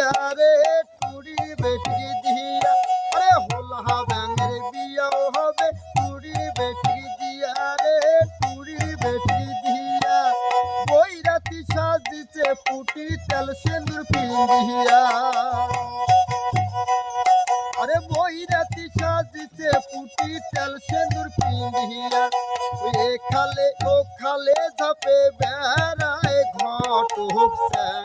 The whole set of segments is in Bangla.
দিয়া রে টুরি বেটি দিয়া আরে হোলা ব্যাঙের বিয়াও হবে টুরি বেটি দিয়া রে টুরি বেটি দিয়া বৈরাতি সাজিছে পুটি তেল সিঁদুর পিন্দিয়া আরে বৈরাতি সাজিছে পুটি তেল সিঁদুর পিন্দিয়া এ খালে ও খালে ঝাপে বেড়ায় ঘটক স্যাং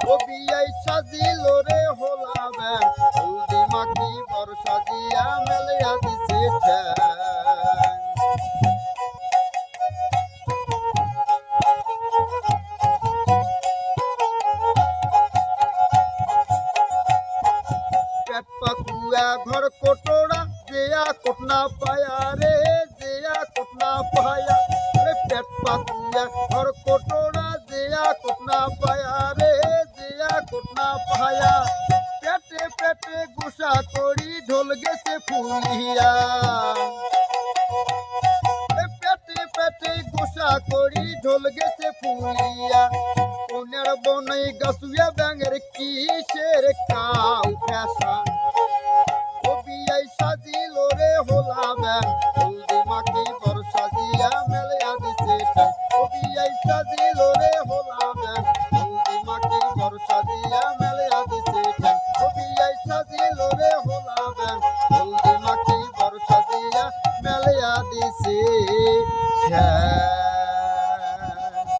ও বিয়াই সাজিল রে হোলা ব্যাং হলদি মাখি বর সাজিয়া মেলিয়া দিছে ঠ্যাং পেট পাকুয়া ঘর কোটরা দেয়া কোটনা পায়া রে দেয়া কোটনা পায়া রে পেট পাকুয়া ঘর কোটরা দেয়া কোটনা পায়া রে দেয়া কোটনা পায়া পেটে পেটে গুসা করি ঢোল গেছে ফুলিয়া পেটে পেটে গুসা করি ঢোল গেছে ফুলিয়া কোনের বনই গাছুয়া ব্যাঙের কিসের কাউ ফ্যাশা ও বিয়াই সাজিল রে হোলা ব্যাং হলদি মাখি বর সাজিয়া মেলিয়া দিছে ঠ্যাং ও বিয়াই সাজিল রে হোলা ব্যাং হলদি মাখি বর সাজিয়া মেলিয়া দিছে ঠ্যাং ও বিয়াই সাজিল রে হোলা ব্যাং হলদি মাখি বর সাজিয়া মেলিয়া দিছে ঠ্যাং